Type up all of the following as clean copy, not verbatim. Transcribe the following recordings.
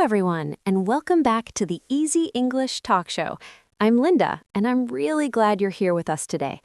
everyone, and welcome back to the Easy English Talk Show. I'm Linda, and I'm really glad you're here with us today.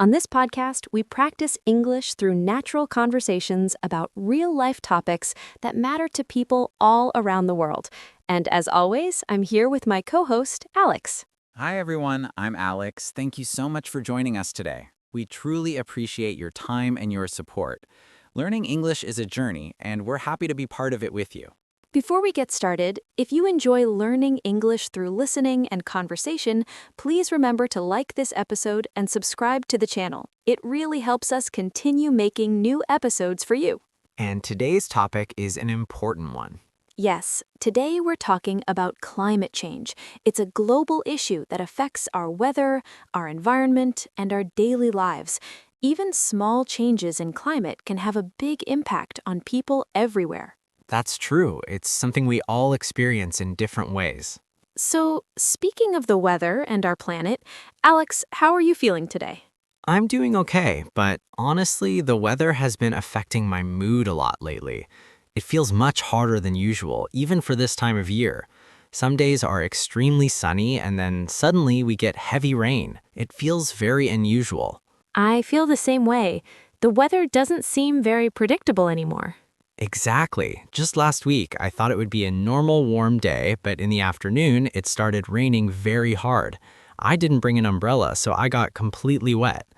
On this podcast, we practice English through natural conversations about real-life topics that matter to people all around the world. And as always, I'm here with my co-host, Alex. Hi, everyone. I'm Alex. Thank you so much for joining us today. We truly appreciate your time and your support. Learning English is a journey, and we're happy to be part of it with you. Before we get started, if you enjoy learning English through listening and conversation, please remember to like this episode and subscribe to the channel. It really helps us continue making new episodes for you. And today's topic is an important one. Yes, today we're talking about climate change. It's a global issue that affects our weather, our environment, and our daily lives. Even small changes in climate can have a big impact on people everywhere. That's true. It's something we all experience in different ways. So, speaking of the weather and our planet, Alex, how are you feeling today? I'm doing okay, but honestly, the weather has been affecting my mood a lot lately. It feels much harder than usual, even for this time of year. Some days are extremely sunny, and then suddenly we get heavy rain. It feels very unusual. I feel the same way. The weather doesn't seem very predictable anymore. Exactly. Just last week, I thought it would be a normal warm day, but in the afternoon, it started raining very hard. I didn't bring an umbrella, so I got completely wet.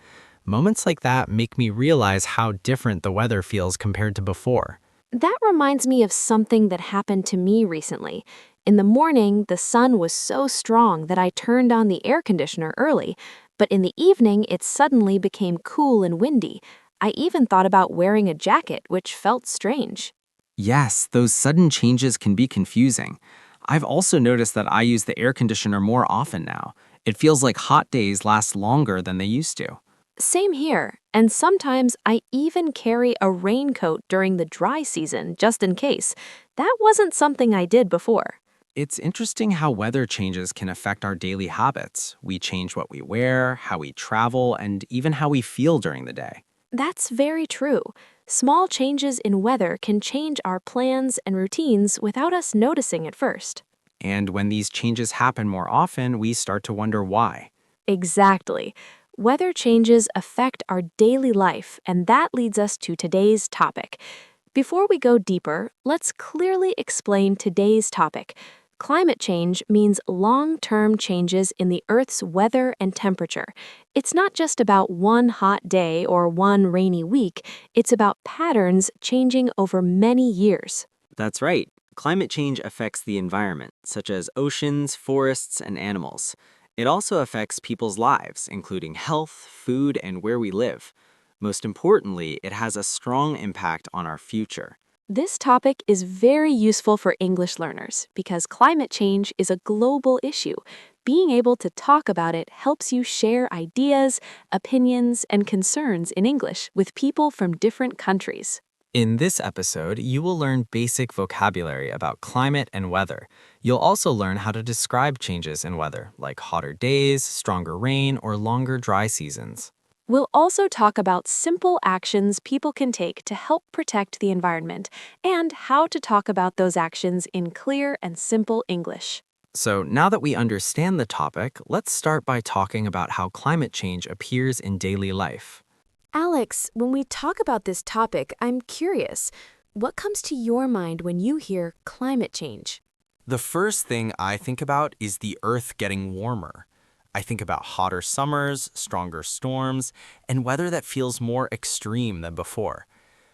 Moments like that make me realize how different the weather feels compared to before. That reminds me of something that happened to me recently. In the morning, the sun was so strong that I turned on the air conditioner early, but in the evening, it suddenly became cool and windy. I even thought about wearing a jacket, which felt strange. Yes, those sudden changes can be confusing. I've also noticed that I use the air conditioner more often now. It feels like hot days last longer than they used to. Same here, and sometimes I even carry a raincoat during the dry season just in case. That wasn't something I did before. It's interesting how weather changes can affect our daily habits. We change what we wear, how we travel, and even how we feel during the day. That's very true. Small changes in weather can change our plans and routines without us noticing at first. And when these changes happen more often, we start to wonder why. Exactly. Weather changes affect our daily life, and that leads us to today's topic. Before we go deeper, let's clearly explain today's topic. Climate change means long-term changes in the Earth's weather and temperature. It's not just about one hot day or one rainy week. It's about patterns changing over many years. That's right. Climate change affects the environment, such as oceans, forests, and animals. It also affects people's lives, including health, food, and where we live. Most importantly, it has a strong impact on our future. This topic is very useful for English learners because climate change is a global issue. Being able to talk about it helps you share ideas, opinions, and concerns in English with people from different countries. In this episode, you will learn basic vocabulary about climate and weather. You'll also learn how to describe changes in weather, like hotter days, stronger rain, or longer dry seasons. We'll also talk about simple actions people can take to help protect the environment and how to talk about those actions in clear and simple English. So now that we understand the topic, let's start by talking about how climate change appears in daily life. Alex, when we talk about this topic, I'm curious. What comes to your mind when you hear climate change? The first thing I think about is the Earth getting warmer. I think about hotter summers, stronger storms, and weather that feels more extreme than before.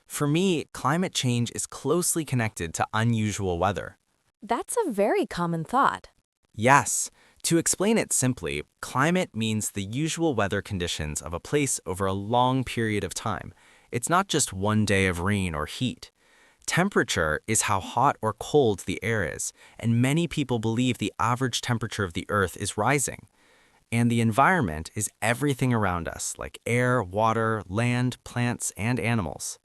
For me, climate change is closely connected to unusual weather. That's a very common thought. Yes, to explain it simply, climate means the usual weather conditions of a place over a long period of time. It's not just one day of rain or heat. Temperature is how hot or cold the air is, and many people believe the average temperature of the Earth is rising. And the environment is everything around us, like air, water, land, plants, and animals.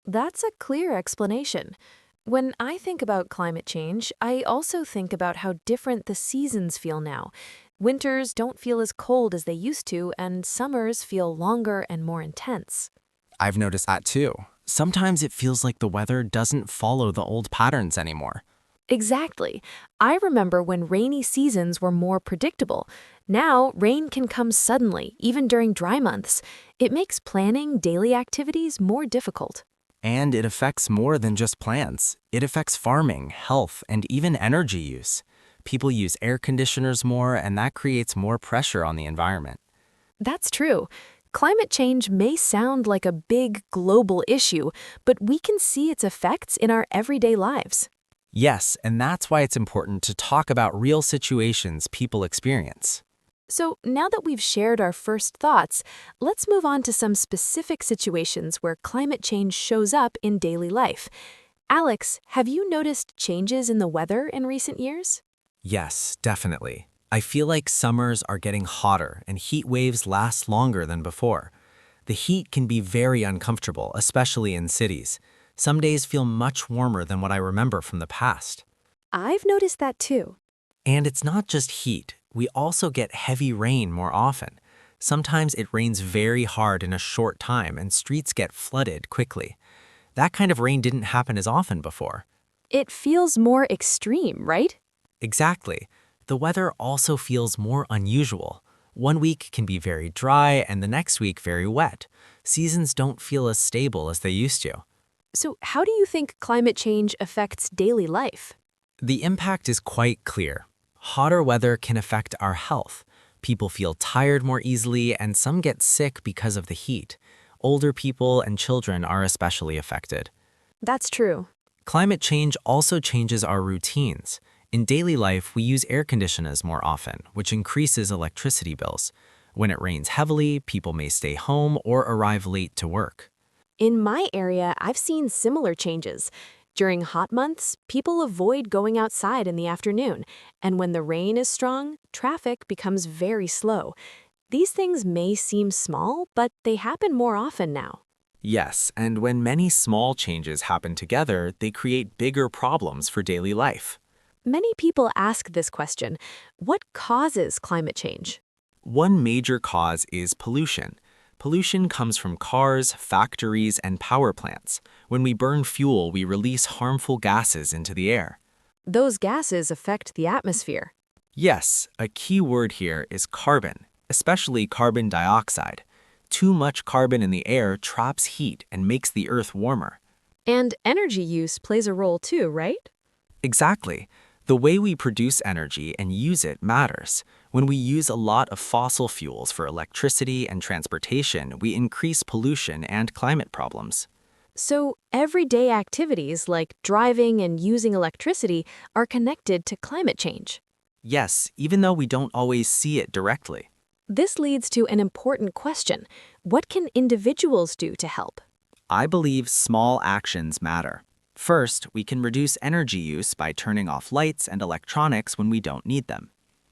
That's a clear explanation. When I think about climate change, I also think about how different the seasons feel now. Winters don't feel as cold as they used to, and summers feel longer and more intense. I've noticed that too. Sometimes it feels like the weather doesn't follow the old patterns anymore. Exactly. I remember when rainy seasons were more predictable. Now, rain can come suddenly, even during dry months. It makes planning daily activities more difficult. And it affects more than just plants. It affects farming, health, and even energy use. People use air conditioners more, and that creates more pressure on the environment. That's true. Climate change may sound like a big global issue, but we can see its effects in our everyday lives. Yes, and that's why it's important to talk about real situations people experience. So, now that we've shared our first thoughts, let's move on to some specific situations where climate change shows up in daily life. Alex, have you noticed changes in the weather in recent years? Yes, definitely. I feel like summers are getting hotter and heat waves last longer than before. The heat can be very uncomfortable, especially in cities. Some days feel much warmer than what I remember from the past. I've noticed that too. And it's not just heat. We also get heavy rain more often. Sometimes it rains very hard in a short time and streets get flooded quickly. That kind of rain didn't happen as often before. It feels more extreme, right? Exactly. The weather also feels more unusual. One week can be very dry and the next week very wet. Seasons don't feel as stable as they used to. So, how do you think climate change affects daily life? The impact is quite clear. Hotter weather can affect our health. People feel tired more easily and some get sick because of the heat. Older people and children are especially affected. That's true. Climate change also changes our routines. In daily life, we use air conditioners more often, which increases electricity bills. When it rains heavily, people may stay home or arrive late to work. In my area, I've seen similar changes. During hot months, people avoid going outside in the afternoon, and when the rain is strong, traffic becomes very slow. These things may seem small, but they happen more often now. Yes, and when many small changes happen together, they create bigger problems for daily life. Many people ask this question: what causes climate change? One major cause is pollution. Pollution comes from cars, factories, and power plants. When we burn fuel, we release harmful gases into the air. Those gases affect the atmosphere. Yes, a key word here is carbon, especially carbon dioxide. Too much carbon in the air traps heat and makes the earth warmer. And energy use plays a role too, right? Exactly. The way we produce energy and use it matters. When we use a lot of fossil fuels for electricity and transportation, we increase pollution and climate problems. So, everyday activities like driving and using electricity are connected to climate change. Yes, even though we don't always see it directly. This leads to an important question: what can individuals do to help? I believe small actions matter. First, we can reduce energy use by turning off lights and electronics when we don't need them.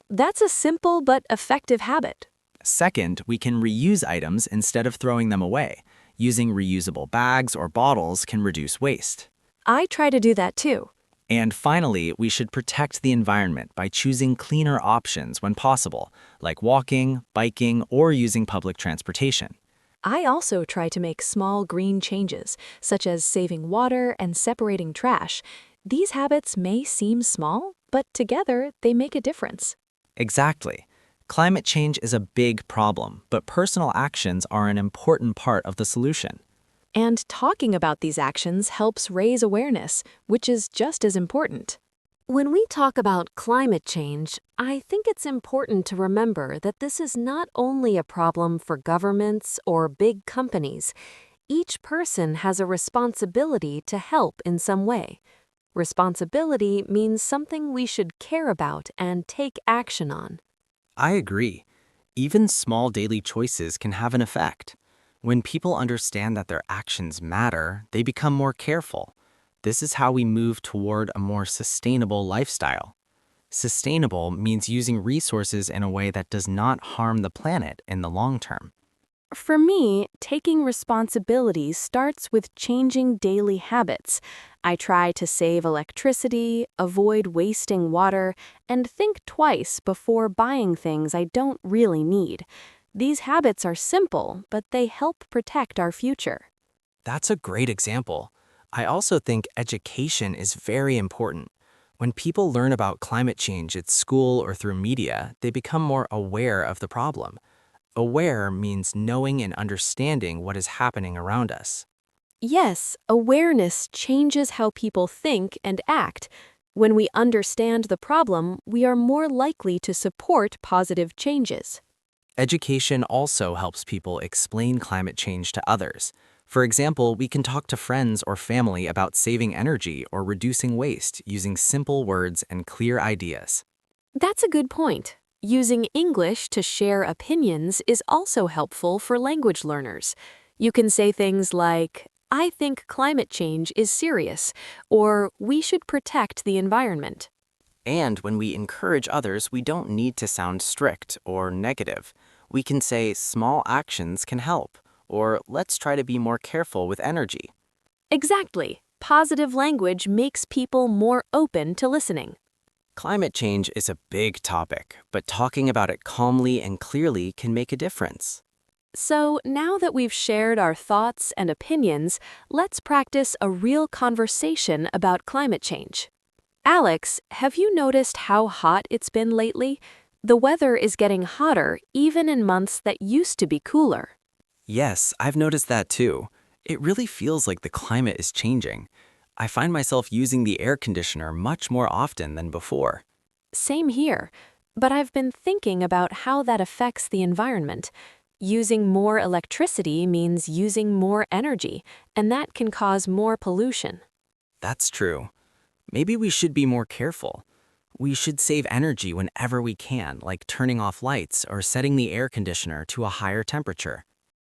That's a simple but effective habit. Second, we can reuse items instead of throwing them away. Using reusable bags or bottles can reduce waste. I try to do that too. And finally, we should protect the environment by choosing cleaner options when possible, like walking, biking, or using public transportation. I also try to make small green changes, such as saving water and separating trash. These habits may seem small, but together they make a difference. Exactly. Climate change is a big problem, but personal actions are an important part of the solution. And talking about these actions helps raise awareness, which is just as important. When we talk about climate change, I think it's important to remember that this is not only a problem for governments or big companies. Each person has a responsibility to help in some way. Responsibility means something we should care about and take action on. I agree. Even small daily choices can have an effect. When people understand that their actions matter, they become more careful. This is how we move toward a more sustainable lifestyle. Sustainable means using resources in a way that does not harm the planet in the long term. For me, taking responsibility starts with changing daily habits. I try to save electricity, avoid wasting water, and think twice before buying things I don't really need. These habits are simple, but they help protect our future. That's a great example. I also think education is very important. When people learn about climate change at school or through media, they become more aware of the problem. Aware means knowing and understanding what is happening around us. Yes, awareness changes how people think and act. When we understand the problem, we are more likely to support positive changes. Education also helps people explain climate change to others. For example, we can talk to friends or family about saving energy or reducing waste using simple words and clear ideas. That's a good point. Using English to share opinions is also helpful for language learners. You can say things like, I think climate change is serious, or we should protect the environment. And when we encourage others, we don't need to sound strict or negative. We can say small actions can help, or let's try to be more careful with energy. Exactly. Positive language makes people more open to listening. Climate change is a big topic, but talking about it calmly and clearly can make a difference. So, now that we've shared our thoughts and opinions, let's practice a real conversation about climate change. Alex, have you noticed how hot it's been lately? The weather is getting hotter even in months that used to be cooler. Yes, I've noticed that too. It really feels like the climate is changing. I find myself using the air conditioner much more often than before. Same here, but I've been thinking about how that affects the environment. Using more electricity means using more energy, and that can cause more pollution. That's true. Maybe we should be more careful. We should save energy whenever we can, like turning off lights or setting the air conditioner to a higher temperature.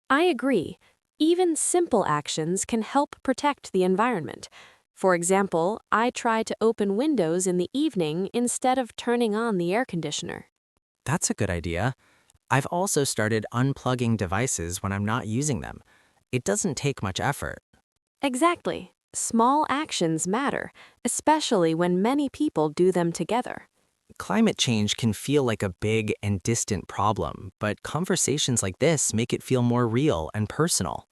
I agree. Even simple actions can help protect the environment. For example, I try to open windows in the evening instead of turning on the air conditioner. That's a good idea. I've also started unplugging devices when I'm not using them. It doesn't take much effort. Exactly. Small actions matter, especially when many people do them together. Climate change can feel like a big and distant problem, but conversations like this make it feel more real and personal.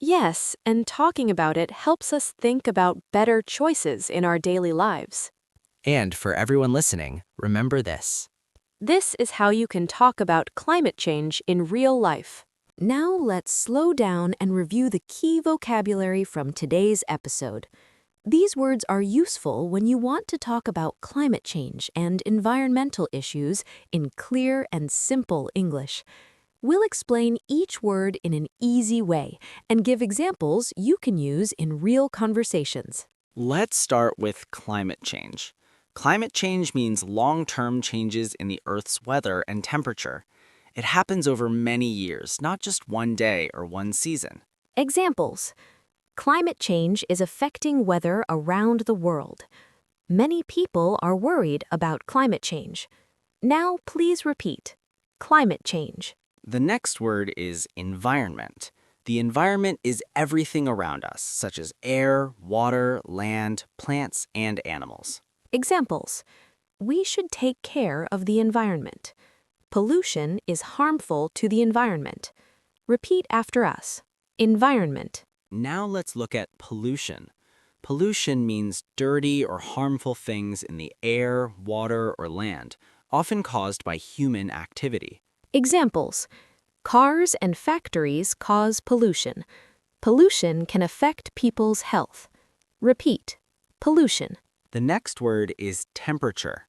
Yes, and talking about it helps us think about better choices in our daily lives. And for everyone listening, remember this. This is how you can talk about climate change in real life. Now let's slow down and review the key vocabulary from today's episode. These words are useful when you want to talk about climate change and environmental issues in clear and simple English. We'll explain each word in an easy way and give examples you can use in real conversations. Let's start with climate change. Climate change means long-term changes in the Earth's weather and temperature. It happens over many years, not just one day or one season. Examples. Climate change is affecting weather around the world. Many people are worried about climate change. Now please repeat. Climate change. The next word is environment. The environment is everything around us, such as air, water, land, plants, and animals. Examples. We should take care of the environment. Pollution is harmful to the environment. Repeat after us. Environment. Now let's look at pollution. Pollution means dirty or harmful things in the air, water, or land, often caused by human activity. Examples. Cars and factories cause pollution. Pollution can affect people's health. Repeat. Pollution. The next word is temperature.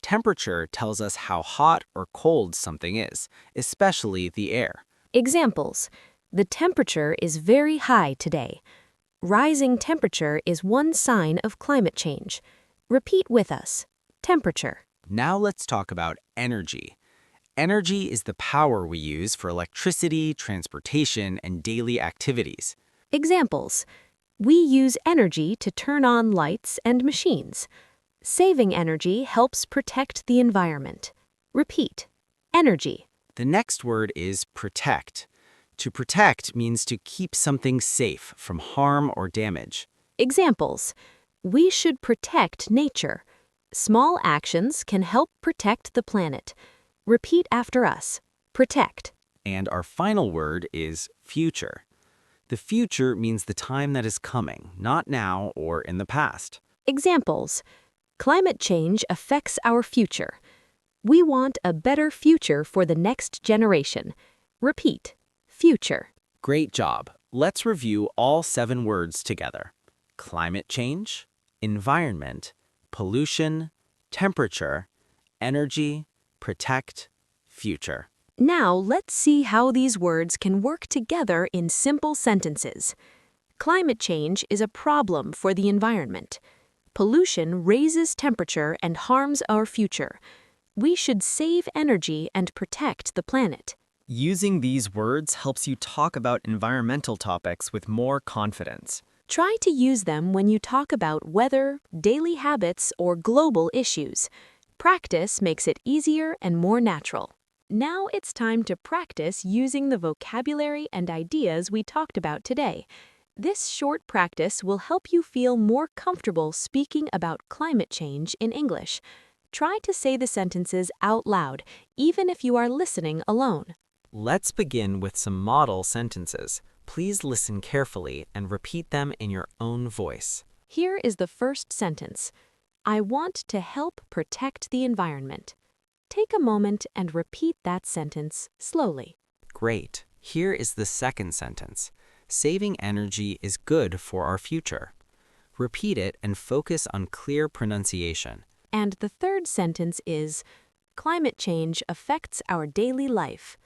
Temperature tells us how hot or cold something is, especially the air. Examples. The temperature is very high today. Rising temperature is one sign of climate change. Repeat with us. Temperature. Now let's talk about energy. Energy is the power we use for electricity, transportation, and daily activities. Examples. We use energy to turn on lights and machines. Saving energy helps protect the environment. Repeat. Energy. The next word is protect. To protect means to keep something safe from harm or damage. Examples. We should protect nature. Small actions can help protect the planet. Repeat after us. Protect. And our final word is future. The future means the time that is coming, not now or in the past. Examples. Climate change affects our future. We want a better future for the next generation. Repeat, future. Great job. Let's review all 7 words together. Climate change, environment, pollution, temperature, energy, protect, future. Now let's see how these words can work together in simple sentences. Climate change is a problem for the environment. Pollution raises temperature and harms our future. We should save energy and protect the planet. Using these words helps you talk about environmental topics with more confidence. Try to use them when you talk about weather, daily habits, or global issues. Practice makes it easier and more natural. Now it's time to practice using the vocabulary and ideas we talked about today. This short practice will help you feel more comfortable speaking about climate change in English. Try to say the sentences out loud, even if you are listening alone. Let's begin with some model sentences. Please listen carefully and repeat them in your own voice. Here is the first sentence. I want to help protect the environment. Take a moment and repeat that sentence slowly. Great. Here is the second sentence. Saving energy is good for our future. Repeat it and focus on clear pronunciation. And the third sentence is, climate change affects our daily life.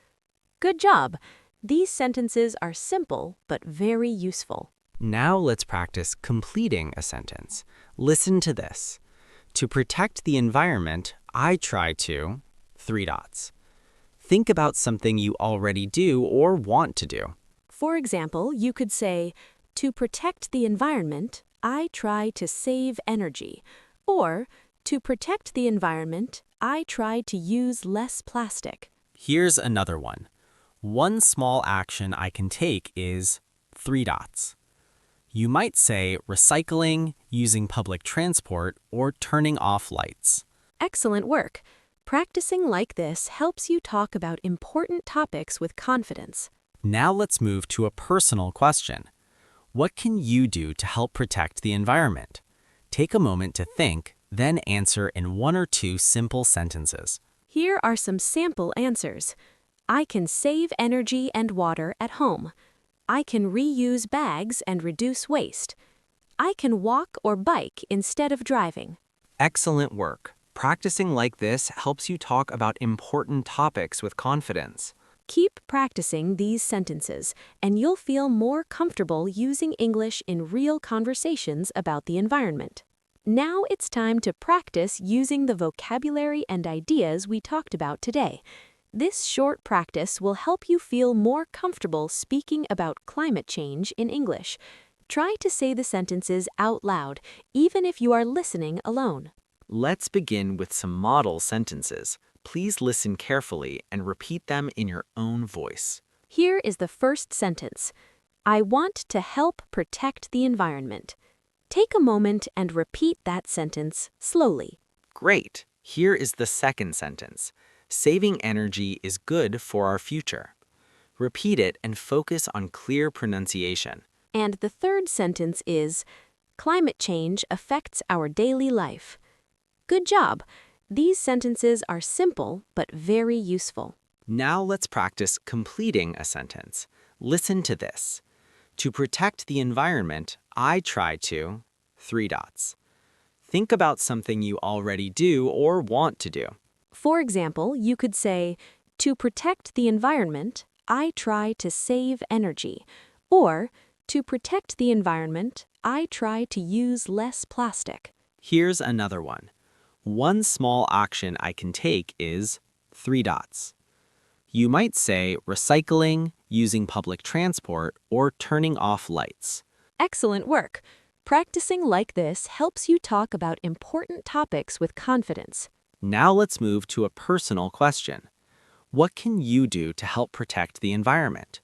Good job! These sentences are simple but very useful. Now let's practice completing a sentence. Listen to this. To protect the environment, I try to... Think about something you already do or want to do. For example, you could say, to protect the environment, I try to save energy. Or, to protect the environment, I try to use less plastic. Here's another one. One small action I can take is... You might say recycling, using public transport, or turning off lights. Excellent work! Practicing like this helps you talk about important topics with confidence. Now let's move to a personal question. What can you do to help protect the environment? Take a moment to think, then answer in 1 or 2 simple sentences. Here are some sample answers. I can save energy and water at home. I can reuse bags and reduce waste. I can walk or bike instead of driving. Excellent work. Practicing like this helps you talk about important topics with confidence. Keep practicing these sentences, and you'll feel more comfortable using English in real conversations about the environment. Now it's time to practice using the vocabulary and ideas we talked about today. This short practice will help you feel more comfortable speaking about climate change in English. Try to say the sentences out loud, even if you are listening alone. Let's begin with some model sentences. Please listen carefully and repeat them in your own voice. Here is the first sentence. I want to help protect the environment. Take a moment and repeat that sentence slowly. Great. Here is the second sentence. Saving energy is good for our future. Repeat it and focus on clear pronunciation. And the third sentence is, climate change affects our daily life. Good job! These sentences are simple but very useful. Now let's practice completing a sentence. Listen to this. To protect the environment, I try to... Think about something you already do or want to do. For example, you could say, to protect the environment, I try to save energy. Or, to protect the environment, I try to use less plastic. Here's another one. One small action I can take is... You might say recycling, using public transport, or turning off lights. Excellent work! Practicing like this helps you talk about important topics with confidence. Now let's move to a personal question. What can you do to help protect the environment?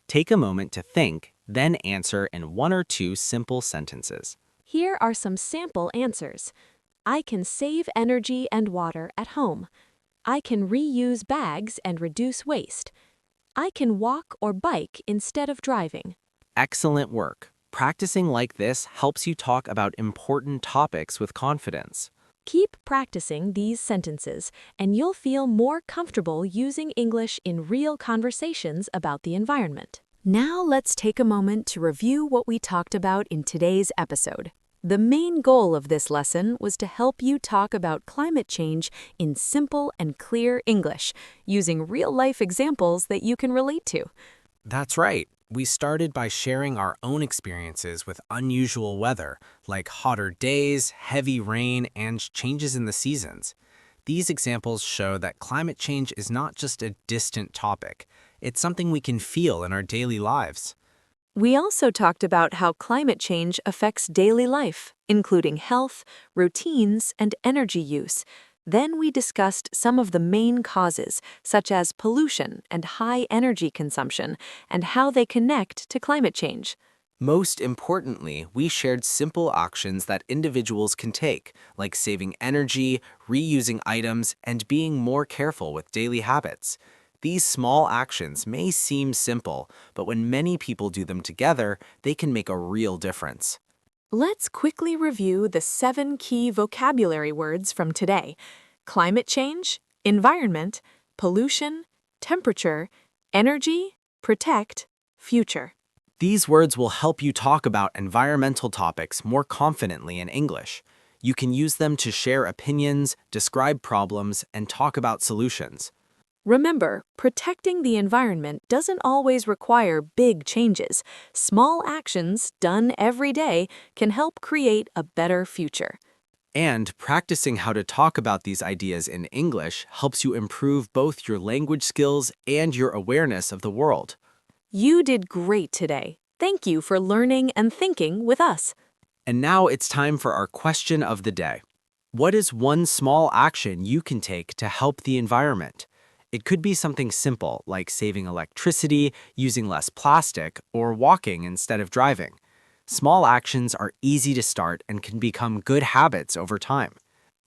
Take a moment to think, then answer in 1 or 2 simple sentences. Here are some sample answers. I can save energy and water at home. I can reuse bags and reduce waste. I can walk or bike instead of driving. Excellent work. Practicing like this helps you talk about important topics with confidence. Keep practicing these sentences, and you'll feel more comfortable using English in real conversations about the environment. Now let's take a moment to review what we talked about in today's episode. The main goal of this lesson was to help you talk about climate change in simple and clear English, using real-life examples that you can relate to. That's right. We started by sharing our own experiences with unusual weather, like hotter days, heavy rain, and changes in the seasons. These examples show that climate change is not just a distant topic. It's something we can feel in our daily lives. We also talked about how climate change affects daily life, including health, routines, and energy use. Then we discussed some of the main causes, such as pollution and high energy consumption, and how they connect to climate change. Most importantly, we shared simple actions that individuals can take, like saving energy, reusing items, and being more careful with daily habits. These small actions may seem simple, but when many people do them together, they can make a real difference. Let's quickly review the 7 key vocabulary words from today: climate change, environment, pollution, temperature, energy, protect, future. These words will help you talk about environmental topics more confidently in English. You can use them to share opinions, describe problems, and talk about solutions. Remember, protecting the environment doesn't always require big changes. Small actions done every day can help create a better future. And practicing how to talk about these ideas in English helps you improve both your language skills and your awareness of the world. You did great today. Thank you for learning and thinking with us. And now it's time for our question of the day. What is one small action you can take to help the environment? It could be something simple, like saving electricity, using less plastic, or walking instead of driving. Small actions are easy to start and can become good habits over time.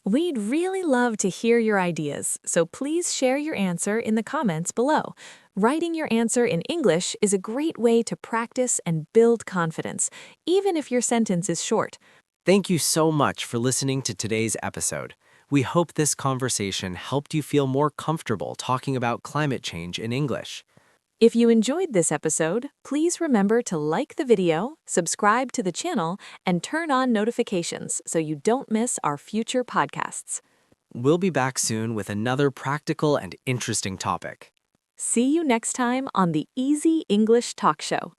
We'd really love to hear your ideas, so please share your answer in the comments below. Writing your answer in English is a great way to practice and build confidence, even if your sentence is short. Thank you so much for listening to today's episode. We hope this conversation helped you feel more comfortable talking about climate change in English. If you enjoyed this episode, please remember to like the video, subscribe to the channel, and turn on notifications so you don't miss our future podcasts. We'll be back soon with another practical and interesting topic. See you next time on the Easy English Talk Show.